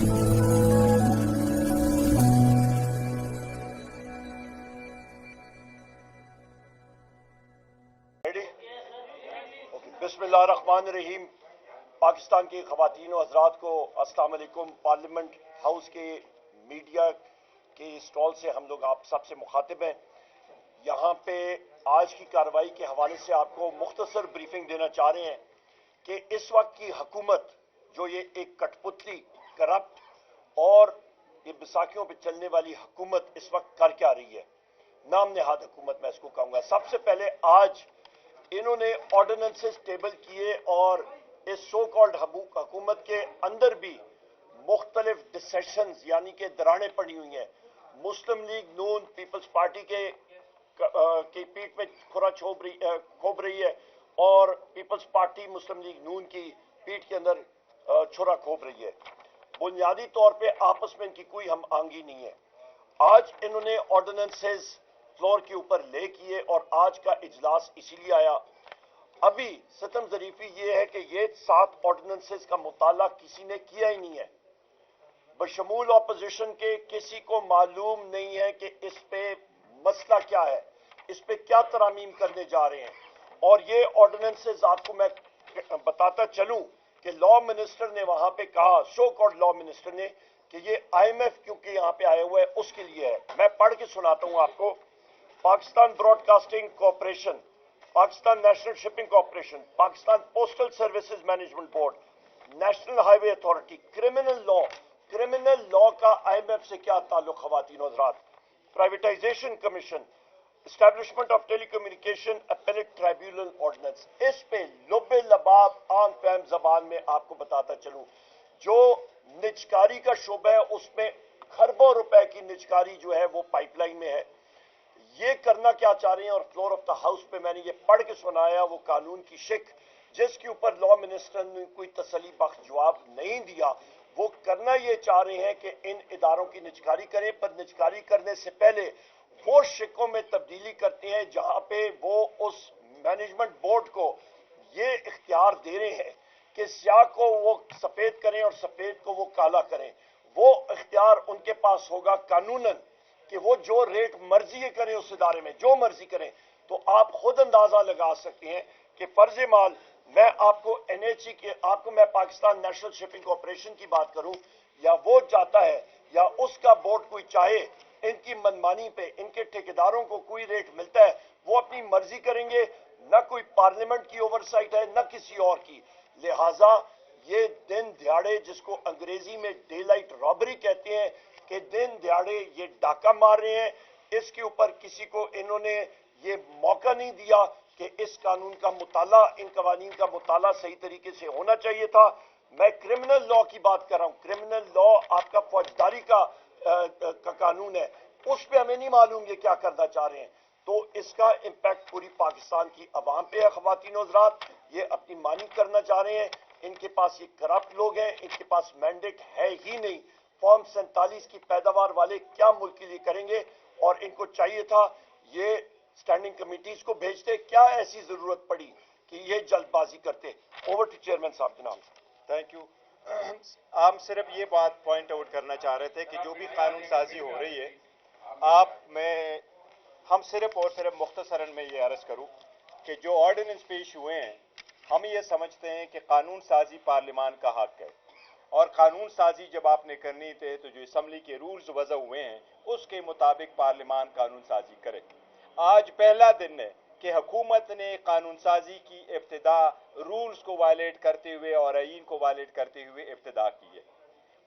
बिस्मिल्लाहिर्रहमानिर्रहीम। पाकिस्तान की ख़वातीन और हज़रात को अस्सलाम वालेकुम। पार्लियामेंट हाउस के मीडिया के स्टॉल से हम लोग आप सबसे मुखातिब हैं। यहाँ पे आज की कार्रवाई के हवाले से आपको मुख्तसर ब्रीफिंग देना चाह रहे हैं कि इस वक्त की हुकूमत जो ये एक कठपुतली, करप्ट और ये बैसाखियों पे चलने वाली हुकूमत इस वक्त कर क्या रही है, नाम नेहाद हुकूमत मैं इसको कहूँगा। सबसे पहले आज इन्होंने ऑर्डिनेंसेस टेबल किए और इस सो कॉल्ड हुकूमत के अंदर भी मुख्तलिफ डिसेशंस यानी कि दरारें पड़ी हुई हैं। मुस्लिम लीग नून पीपल्स पार्टी की पीठ में खुरा खोब रही है और पीपल्स पार्टी मुस्लिम लीग नून की पीठ के अंदर छुरा खोब रही है। बुनियादी तौर पे आपस में इनकी कोई हम आंगी नहीं है। आज इन्होंने ऑर्डिनेंसेस फ्लोर के ऊपर ले किए और आज का इजलास इसीलिए आया। अभी सितम ज़रीफी ये है कि ये 7 ऑर्डिनेंसेस का मुताला किसी ने किया ही नहीं है। बशमूल ऑपोजिशन के किसी को मालूम नहीं है कि इस पे मसला क्या है, इस पे क्या तरामीम करने जा रहे हैं। और ये ऑर्डिनेंसेस आपको मैं बताता चलूं कि लॉ मिनिस्टर ने वहां पे कहा, सो कॉल्ड लॉ मिनिस्टर ने, कि ये IMF क्योंकि यहां पे आया हुआ है उसके लिए है। मैं पढ़ के सुनाता हूं आपको। Pakistan Broadcasting Corporation, Pakistan National Shipping Corporation, Pakistan Postal Services Management Board, National Highway Authority, criminal law का IMF से क्या ताल्लुक ख़वातीन और हज़रात, privatisation commission, establishment of telecommunication appellate tribunal ordinance. इस पे लुबे लबाब आम फहम जबान में आपको बताता चलूं, जो निजकारी का शोबा है उसमें खरबों रुपए की निजकारी जो है वो पाइपलाइन में है। ये करना क्या चाह रहे हैं और फ्लोर ऑफ द हाउस पे मैंने ये पढ़ के सुनाया वो कानून की शिक, जिसके ऊपर लॉ मिनिस्टर ने कोई तसल्ली बख्श जवाब नहीं दिया। वो करना ये चाह रहे हैं कि इन इदारों की निजकारी करें, पर निजकारी करने से पहले वो शिकों में तब्दीली करते हैं जहां पे वो उस मैनेजमेंट बोर्ड को ये इख्तियार दे रहे हैं कि स्याह को वो सफेद करें और सफेद को वो काला करें। वो इख्तियार उनके पास होगा कानूनन कि वो जो रेट मर्जी करें उस इदारे में जो मर्जी करें। तो आप खुद अंदाजा लगा सकते हैं कि फर्ज माल मैं आपको NHE के आपको मैं पाकिस्तान नेशनल शिपिंग कॉरपोरेशन की बात करूं, या वो चाहता है या उसका बोर्ड कोई चाहे, इनकी मनमानी पे इनके ठेकेदारों को कोई रेट मिलता है वो अपनी मर्जी करेंगे। न कोई पार्लियामेंट की ओवरसाइट है न किसी और की। लिहाजा ये दिन दिहाड़े, जिसको अंग्रेजी में डे लाइट रॉबरी कहते हैं, कि दिन दिहाड़े ये डाका मार रहे हैं, इसके ऊपर किसी को इन्होंने ये मौका नहीं दिया कि इस कानून का मुताला, इन कवानीन का मुताला सही तरीके से होना चाहिए था। मैं क्रिमिनल लॉ की बात कर रहा हूं। क्रिमिनल लॉ आपका फौजदारी का कानून है, उस पर हमें नहीं मालूम ये क्या करना चाह रहे हैं। तो इसका इम्पैक्ट पूरी पाकिस्तान की अवाम पे है। ख़वातीन और हज़रात, ये अपनी मानी करना चाह रहे हैं। इनके पास ये करप्ट लोग हैं, इनके पास मैंडेट है ही नहीं। फॉर्म 47 की पैदावार वाले क्या मुल्क के लिए करेंगे, और इनको चाहिए था ये स्टैंडिंग कमेटीज को भेजते। क्या ऐसी जरूरत पड़ी कि ये जल्दबाजी करते। ओवर टू चेयरमैन साहब जनाब। Thank you. हम सिर्फ ये बात पॉइंट आउट करना चाह रहे थे कि जो भी कानून साजी हो रही है, हम सिर्फ और सिर्फ मुख्तसरन में ये अर्ज करूं कि जो ऑर्डिनेंस पेश हुए हैं, हम ये समझते हैं कि कानून साजी पार्लियामान का हक है, और कानून साजी जब आपने करनी थे तो जो असम्बली के रूल्स वज़ा हुए हैं उसके मुताबिक पार्लियामान कानून साजी करे। आज पहला दिन है कि हुकूमत ने कानून साजी की इब्तिदा रूल्स को वायलेट करते हुए और आईन को वायलेट करते हुए इब्तिदा की है।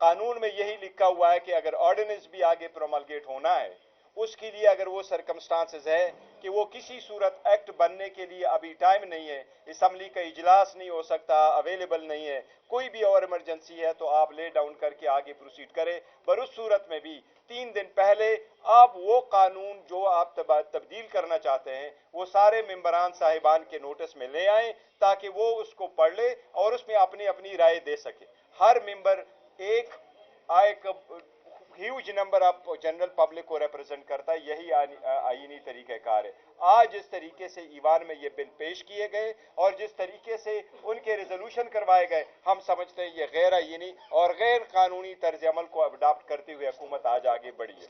कानून में यही लिखा हुआ है कि अगर ऑर्डिनेंस भी आगे प्रोमलगेट होना है, उसके लिए अगर वो सर्कमस्टांसेस है कि वो किसी सूरत एक्ट बनने के लिए अभी टाइम नहीं है, असम्बली का इजलास नहीं हो सकता, अवेलेबल नहीं है, कोई भी और इमरजेंसी है, तो आप ले डाउन करके आगे प्रोसीड करें। पर उस सूरत में भी 3 दिन पहले आप वो कानून जो आप तब्दील करना चाहते हैं वो सारे मेंबरान साहिबान के नोटिस में ले आएं, ताकि वो उसको पढ़ ले और उसमें अपनी अपनी राय दे सके। हर मेंबर एक huge number of general public को रिप्रेजेंट करता है, यही आईनी तरीक़ाकार है। आज जिस तरीके से ईवान में ये बिल पेश किए गए और जिस तरीके से उनके रेजोल्यूशन करवाए गए, हम समझते हैं ये गैर आईनी और गैर कानूनी तर्ज अमल को अडॉप्ट करते हुए हुकूमत आज आगे बढ़ी है।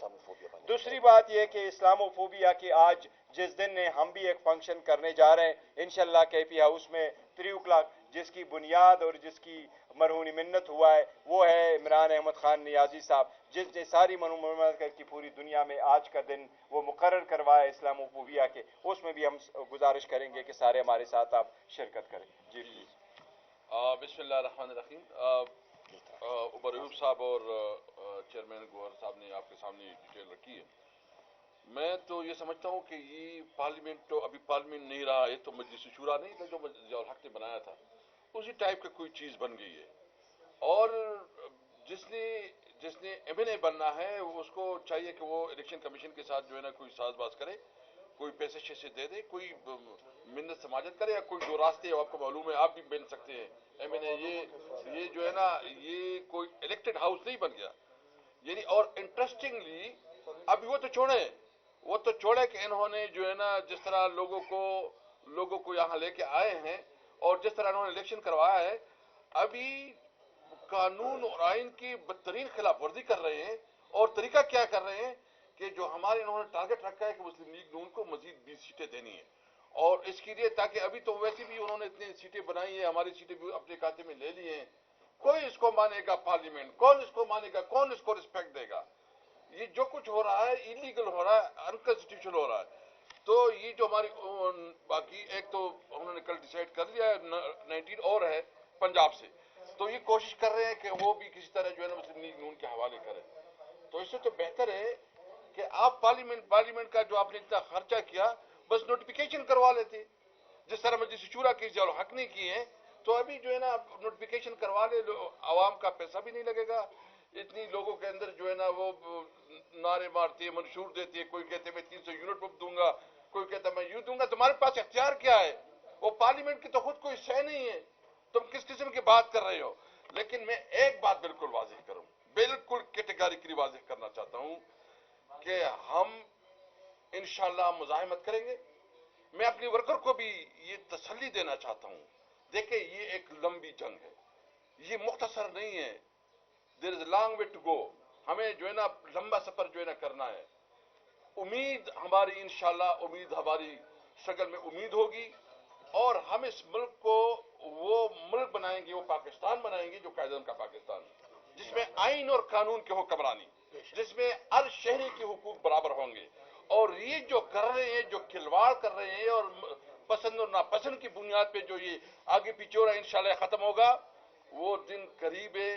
दूसरी बात यह कि इस्लामोफोबिया की आज जिस दिन ने हम भी एक फंक्शन करने जा रहे हैं इंशाल्लाह KP हाउस में 3 o'clock, जिसकी बुनियाद और जिसकी मरहूनी मिन्नत हुआ है वो है इमरान अहमद खान नियाजी साहब, जिसने सारी ममालिक की पूरी दुनिया में आज का दिन वो मुकर्रर करवाया इस्लामोफोबिया के, उसमें भी हम गुजारिश करेंगे कि सारे हमारे साथ आप शिरकत करें। जी प्लीज। बिस्मिल्लाहिर्रहमानिर्रहीम। उमर अयूब साहब और चेयरमैन गौहर साहब ने आपके सामने डिटेल रखी है। मैं तो ये समझता हूँ कि ये पार्लियामेंट तो अभी पार्लियामेंट नहीं रहा है, तो मजलिस शुरा नहीं था जो ज़ियाउल हक ने बनाया था, उसी टाइप की कोई चीज़ बन गई है। और जिसने MNA बनना है उसको चाहिए कि वो इलेक्शन कमीशन के साथ जो है ना कोई साजबाज करे, कोई पैसे शैसे दे दे, कोई मिन्नत समाजत करे, या कोई जो रास्ते आपको मालूम है आप भी बन सकते हैं MNA। ये जो है ना ये कोई इलेक्टेड हाउस नहीं बन गया यानी। और इंटरेस्टिंगली अभी वो तो छोड़े कि इन्होंने जो है ना जिस तरह लोगों को यहाँ लेके आए हैं और जिस तरह इन्होंने इलेक्शन करवाया है, अभी कानून और आइन की बदतरीन खिलाफ वर्जी कर रहे हैं। और तरीका क्या कर रहे हैं कि जो हमारे इन्होंने टारगेट रखा है कि मुस्लिम लीग नून को मजीद 20 सीटें देनी है, और इसके लिए ताकि अभी तो वैसे भी उन्होंने इतनी सीटें बनाई है, हमारी सीटें भी अपने खाते में ले ली हैं। कोई इसको मानेगा पार्लियामेंट, कौन इसको मानेगा, कौन इसको रिस्पेक्ट देगा? ये जो कुछ हो रहा है इलीगल हो रहा है, अनकॉन्स्टिट्यूशनल हो रहा है। तो ये जो हमारी बाकी एक तो उन्होंने कल डिसाइड कर लिया है 19 और है पंजाब से, तो ये कोशिश कर रहे हैं कि वो भी किसी तरह जो है ना मुस्लिम लीग नून के हवाले करें। तो इससे तो बेहतर है कि आप पार्लियामेंट का जो आपने इतना खर्चा किया बस नोटिफिकेशन करवा लेते, जिस तरह मजलिस शूरा की ज़ियाउल हक ने की है। तो अभी जो है ना नोटिफिकेशन करवा ले, आवाम का पैसा भी नहीं लगेगा। इतनी लोगों के अंदर जो है ना वो नारे मारती है, मंशूर देती है, कोई कहते मैं 300 यूनिट पंप दूंगा, कोई कहता मैं यूं दूंगा। तुम्हारे पास इख्तियार क्या है? वो पार्लियामेंट की तो खुद कोई सह नहीं है, तुम किस किस्म की बात कर रहे हो? लेकिन मैं एक बात बिल्कुल वाज़ेह करूं, बिल्कुल कैटेगरिकली वाज़ेह करना चाहता हूं कि हम इंशाअल्लाह मुज़ाहिमत करेंगे। मैं अपने वर्कर को भी ये तसल्ली देना चाहता हूं, देखिए ये एक लंबी जंग है, ये मुख्तसर नहीं है। There is a long way to go. हमें जो है ना लंबा सफर जो है ना करना है। उम्मीद हमारी इंशाअल्लाह, उम्मीद हमारी शक्ल में उम्मीद होगी, और हम इस मुल्क को वो मुल्क बनाएंगे, वो पाकिस्तान बनाएंगे जो कायदे का पाकिस्तान, जिसमें आइन और कानून की हुक्मरानी, जिसमें हर शहरी के हुकूक बराबर होंगे। और ये जो कर रहे हैं, जो खिलवाड़ कर रहे हैं और पसंद और नापसंद की बुनियाद पे जो ये आगे पीछे हो रहा है, इंशाअल्लाह खत्म होगा। वो दिन करीब है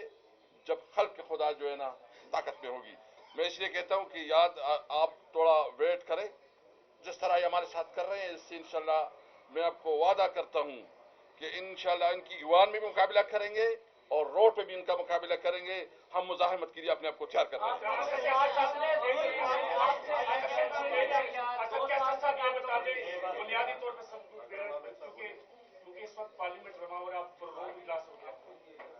जब खल्क खुदा जो है ना ताकत में होगी। मैं इसलिए कहता हूं कि आप थोड़ा वेट करें, जिस तरह ये हमारे साथ कर रहे हैं, इससे इंशाअल्लाह मैं आपको वादा करता हूं कि इंशाअल्लाह इनकी ईवान में भी मुकाबला करेंगे और रोड पे भी इनका मुकाबला करेंगे। हम मुजाहिमत के लिए अपने आप को तैयार कर रहे हैं। बुनियादी तौर पर क्योंकि इस वक्त पार्लियामेंट जमा हो रहा है, आप रोड भी क्लास हो गया।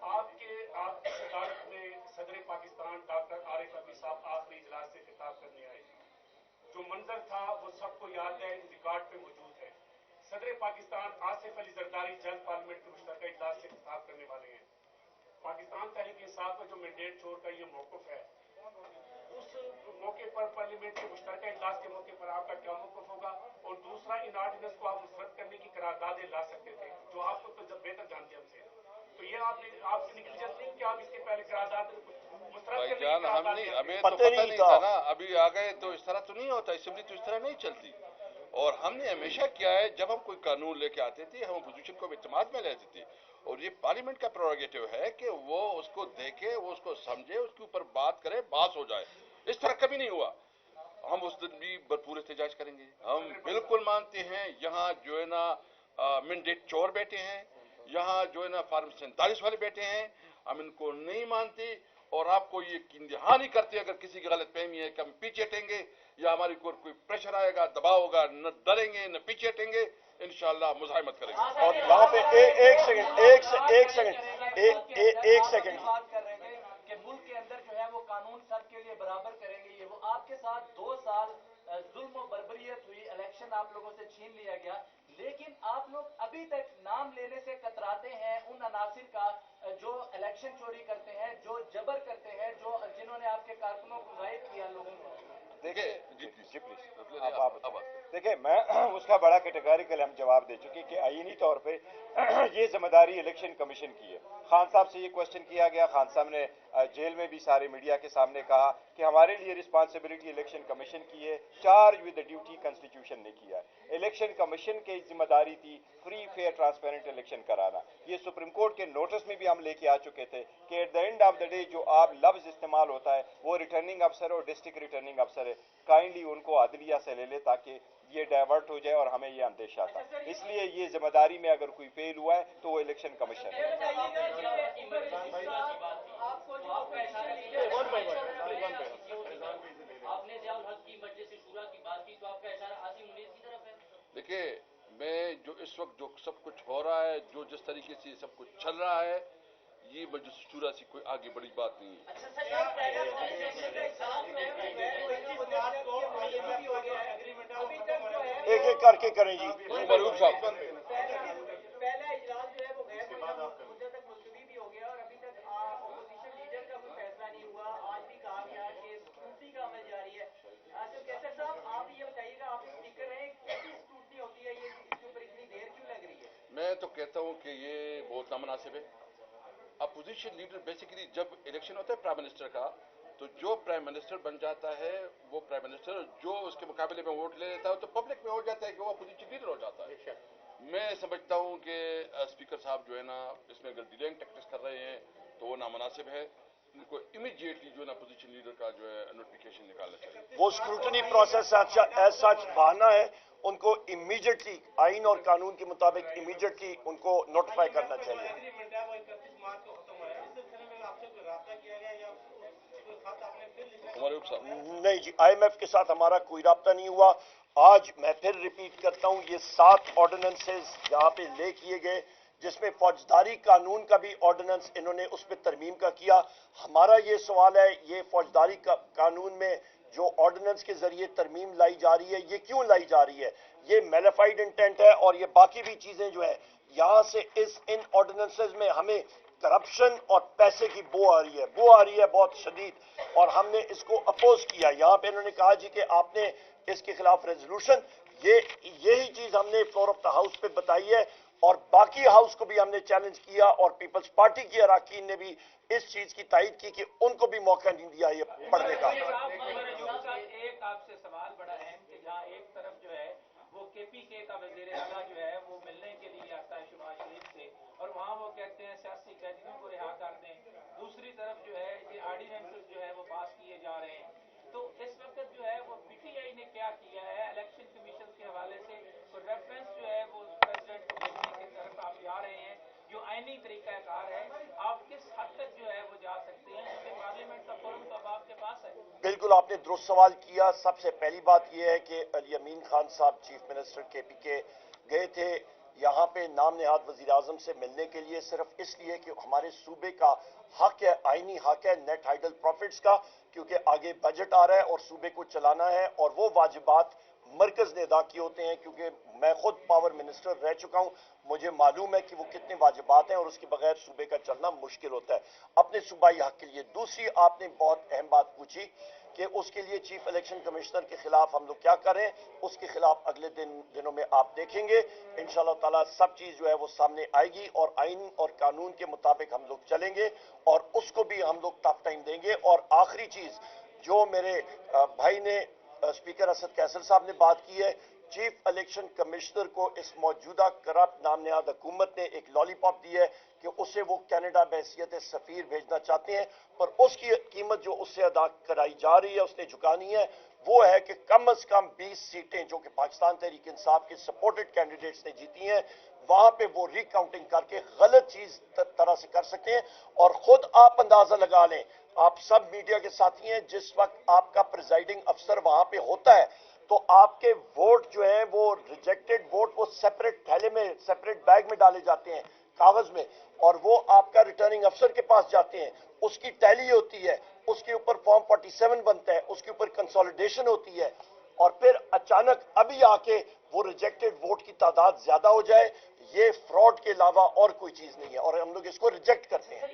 आपकी सदारत में सदर पाकिस्तान डॉक्टर आरिफ अलवी साहब आखिरी इजलास से खिताब करने आए। जो मंजर था वो सबको याद है, रिकॉर्ड पे मौजूद है। सदर पाकिस्तान आसिफ अली जरदारी जल्द पार्लियामेंट के मुश्तरका इजलास से खिताब करने वाले हैं। पाकिस्तान तहरीक इंसाफ का जो मैंडेट छोड़कर ये मौक़िफ़ है, उस मौके पर पार्लियामेंट के मुश्तरका इजलास के मौके पर आपका क्या मौक़िफ़ होगा? और दूसरा, इन ऑर्डिनेंस को आप मुस्तरद करने की करारदादें ला सकते थे, जो आपको तो जब बेहतर जानते हैं हमसे। तो ये आपकी निगलिजेंस नहीं कि आप इसके पहले करारदाद भाईजान, हम नहीं, हमें तो पता नहीं था ना, अभी आ गए तो इस तरह तो नहीं होता, असेंबली तो इस तरह नहीं चलती। और हमने हमेशा किया है, जब हम कोई कानून लेके आते थे हम अपोजिशन को इत्तेमाद में लेते थे, और ये पार्लियामेंट का प्रोरोगेटिव है कि वो उसको देखे, वो उसको समझे, उसके ऊपर बात करे, बात हो जाए। इस तरह कभी नहीं हुआ। हम उस दिन भी भरपूर एहतजाज करेंगे। हम बिल्कुल मानते हैं यहाँ जो है ना मैंडेट चोर बैठे हैं, यहाँ जो है ना फार्म 47 वाले बैठे हैं, हम इनको नहीं मानते। और आपको ये दहानी करते अगर किसी की गलत फहमी है कि हम पीछे हटेंगे या हमारी कोई प्रेशर आएगा, दबाव होगा, न डरेंगे न पीछे हटेंगे, इंशाअल्लाह मुजाहिमत करेंगे। और यहाँ पे एक सेकंड मुल्क के अंदर जो है वो कानून सबके लिए बराबर करेंगे, ये वो आपके साथ 2 साल जुल्म और बर्बरियत हुई, इलेक्शन आप लोगों से छीन लिया गया, लेकिन आप लोग अभी तक नाम लेने से कतराते हैं उन अनासिर का जो इलेक्शन चोरी करते हैं, जो जबर करते हैं, जो जिन्होंने आपके कारकुनों को गायब किया लोगों को। देखिए, मैं उसका बड़ा कैटेगोरिकल हम जवाब दे चुके कि आईनी तौर पे ये जिम्मेदारी इलेक्शन कमीशन की है। खान साहब से ये क्वेश्चन किया गया, खान साहब ने जेल में भी सारे मीडिया के सामने कहा कि हमारे लिए रिस्पांसिबिलिटी इलेक्शन कमीशन की है, charge with the duty constitution ने किया है। इलेक्शन कमीशन की जिम्मेदारी थी फ्री फेयर ट्रांसपेरेंट इलेक्शन कराना। ये सुप्रीम कोर्ट के नोटिस में भी हम लेके आ चुके थे कि at the end of the day जो आप लफ्ज इस्तेमाल होता है वो रिटर्निंग अफसर और डिस्ट्रिक्ट रिटर्निंग अफसर है, काइंडली उनको अदलिया से ले ले ताकि ये डाइवर्ट हो जाए और हमें ये अंदेशा था। इसलिए ये जिम्मेदारी में अगर कोई फेल हुआ है तो वो इलेक्शन कमीशन है। देखिए, मैं जो इस वक्त जो सब कुछ हो रहा है, जो जिस तरीके से सब कुछ चल रहा है, ये मजलिस शूरा से कोई आगे बड़ी बात नहीं है। एक एक करके करें जी। मरूफ साहब, पहला इजलास जो है वो गैर मुद्दत तक मुलतवी भी हो गया और अभी तक अपोजिशन लीडर का कोई फैसला नहीं हुआ। आज भी कहा गया कि स्क्रूटनी का अमल जारी है। तो कैसर साहब, आप ये बताइएगा, आप स्पीकर रहे, कैसी स्क्रूटनी होती है, ये इसके ऊपर इतनी देर क्यों लग रही है? मैं तो कहता हूँ कि ये बहुत नामुनासिब है। अपोजिशन लीडर बेसिकली जब इलेक्शन होता है प्राइम मिनिस्टर का, तो जो प्राइम मिनिस्टर बन जाता है वो प्राइम मिनिस्टर, जो उसके मुकाबले में वोट ले लेता है तो पब्लिक में हो जाता है कि वो अपोजिशन लीडर हो जाता है। मैं समझता हूँ कि स्पीकर साहब जो है ना, इसमें अगर डिलेइंग टैक्टिक्स कर रहे हैं तो वो नामुनासिब है। उनको इमीडिएटली जो है ना अपोजिशन लीडर का जो है नोटिफिकेशन निकालना चाहिए। वो स्क्रूटनी प्रोसेस एज सच बहाना है, उनको इमीडिएटली आइन और कानून के मुताबिक इमीडिएटली उनको नोटिफाई करना चाहिए। नहीं जी, IMF के साथ हमारा कोई राब्ता नहीं हुआ। आज मैं फिर रिपीट करता हूं, ये 7 ऑर्डिनेंसेस यहाँ पे ले किए गए, जिसमें फौजदारी कानून का भी ऑर्डिनेंस इन्होंने उस पर तरमीम का किया। हमारा ये सवाल है, ये फौजदारी कानून में जो ऑर्डिनेंस के जरिए तरमीम लाई जा रही है, ये क्यों लाई जा रही है? ये मेलिफाइड इंटेंट है और ये बाकी भी चीजें जो है, यहां से इन ऑर्डिनेंसेस में हमें करप्शन और पैसे की बो आ रही है बहुत शदीद, और हमने इसको अपोज किया। यहाँ पे इन्होंने कहा जी कि आपने इसके खिलाफ रेजोल्यूशन, यही चीज हमने फ्लोर ऑफ द हाउस पे बताई है और बाकी हाउस को भी हमने चैलेंज किया और पीपल्स पार्टी की अरकान ने भी इस चीज की तायद की कि उनको भी मौका नहीं दिया ये पढ़ने का। एक आपसे सवाल बड़ा अहम कि जहाँ एक तरफ जो है वो KPK का वजीर आला जो है वो मिलने के लिए आता है शहबाज शरीफ से और वहाँ वो कहते हैं सियासी कैदियों को रिहा कर दें, दूसरी तरफ जो है ये ऑर्डिनेंसेस जो है वो पास किए जा रहे हैं। तो इस वक्त जो है वो PTI ने क्या किया है इलेक्शन कमीशन के हवाले से, तो रेफरेंस जो है वो प्रेसिडेंट को भेजने की तरफ आप जा रहे हैं, जो आईनी तरीकाकार है, आप किस हद तक जो है वो जा सकते हैं, क्योंकि पार्लियामेंट का फोरम तो अब आपके पास है। बिल्कुल, आपने दुरुस्त सवाल किया। सबसे पहली बात यह है कि अली अमीन खान साहब चीफ मिनिस्टर KPK गए थे यहाँ पे नाम नेहाद वजीर आजम से मिलने के लिए, सिर्फ इसलिए कि हमारे सूबे का हक है, आईनी हक है नेट हाइडल प्रॉफिट्स का, क्योंकि आगे बजट आ रहा है और सूबे को चलाना है और वो वाजिबात मरकज ने अदा किए होते हैं। क्योंकि मैं खुद पावर मिनिस्टर रह चुका हूं, मुझे मालूम है कि वो कितने वाजिबात हैं और उसके बगैर सूबे का चलना मुश्किल होता है अपने सूबाई हक के लिए। दूसरी आपने बहुत अहम बात पूछी कि उसके लिए चीफ इलेक्शन कमिश्नर के खिलाफ हम लोग क्या करें, उसके खिलाफ अगले दिनों में आप देखेंगे इंशाअल्लाह ताला सब चीज जो है वो सामने आएगी और आइन और कानून के मुताबिक हम लोग चलेंगे और उसको भी हम लोग टफ टाइम देंगे। और आखिरी चीज जो मेरे भाई ने स्पीकर असद कैसर साहब ने बात की है, चीफ इलेक्शन कमिश्नर को इस मौजूदा करप्ट नामनेहाद हुकूमत ने एक लॉलीपॉप दी है कि उसे वो कनाडा बहैसियत सफीर भेजना चाहते हैं, पर उसकी कीमत जो उससे अदा कराई जा रही है, उसने झुकानी है, वो है कि कम से कम 20 सीटें जो कि पाकिस्तान तहरीक इंसाफ के सपोर्टेड कैंडिडेट्स ने जीती हैं, वहां पे वो रिकाउंटिंग करके गलत चीज तरह से कर सकते हैं। और खुद आप अंदाजा लगा लें, आप सब मीडिया के साथी हैं, जिस वक्त आपका प्रिजाइडिंग अफसर वहां पे होता है तो आपके वोट जो है वो रिजेक्टेड वोट वो सेपरेट थैले में, सेपरेट बैग में डाले जाते हैं, कागज में, और वो आपका रिटर्निंग अफसर के पास जाते हैं, उसकी टैली होती है, उसके ऊपर फॉर्म 47 बनता है, उसके ऊपर कंसोलिडेशन होती है, और फिर अचानक अभी आके वो रिजेक्टेड वोट की तादाद ज्यादा हो जाए, ये फ्रॉड के अलावा और कोई चीज नहीं है, और हम लोग इसको रिजेक्ट करते हैं।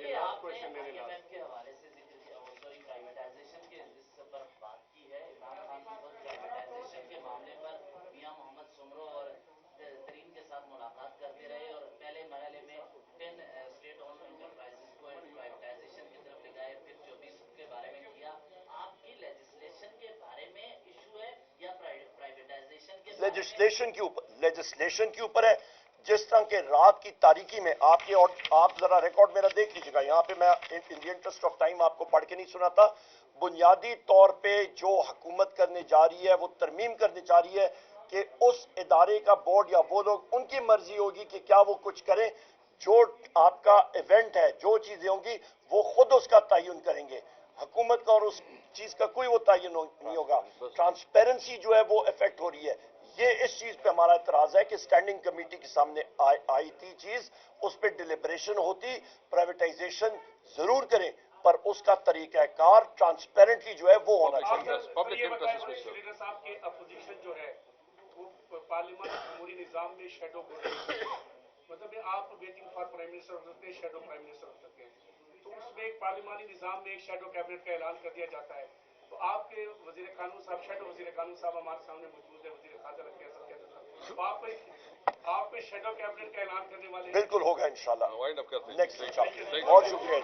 मुलाकात करते रहे और पहले मरहले में 10 स्टेट ओन इंटरप्राइजेस को प्राइवेटाइजेशन की तरफ ले गए, फिर 24 के बारे में किया। आपकी लेजिस्लेशन के बारे में इशू है या प्राइवेटाइजेशन के लेजिस्लेशन के ऊपर है। जिस तरह के रात की तारीकी में आपके, और आप जरा रिकॉर्ड मेरा देख लीजिएगा, यहाँ पे मैं in the interest of time आपको पढ़ के नहीं सुनाता, बुनियादी तौर पे जो हुकूमत करने जा रही है वो तरमीम करने जा रही है कि उस इदारे का बोर्ड या वो लोग, उनकी मर्जी होगी कि क्या वो कुछ करें, जो आपका इवेंट है, जो चीजें होंगी वो खुद उसका तयन करेंगे, हुकूमत का और उस चीज का कोई वो तयन नहीं होगा। ट्रांसपेरेंसी जो है वो इफेक्ट हो रही है। ये इस चीज पे हमारा इतराज है कि स्टैंडिंग कमेटी के सामने आई थी चीज, उस पर डिलिब्रेशन होती, प्राइवेटाइजेशन जरूर करें, पर उसका तरीकाकार ट्रांसपेरेंटली जो है वो होना चाहिए। लीडर साहब के अपोजिशन जो है वो पार्लियामेंट जमहूरी निजाम में शेडो मतलब आप वेटिंग फॉर प्राइम मिनिस्टर हो सकते हैं, शेडो प्राइम मिनिस्टर हो सकते हैं, तो उसमें एक पार्लियामानी निजाम में एक शेडो कैबिनेट का ऐलान कर दिया जाता है। तो आपके वजीर कानून साहब, शेडो वजीर कानून साहब हमारे सामने मौजूद है, वजीर खाजा रखे हैं, तो आप शेडो कैबिनेट का ऐलान करने वाले? बिल्कुल होगा इंशाल्लाह। वाइंड अप करते हैं। नेक्स्ट इंशाल्लाह। बहुत शुक्रिया।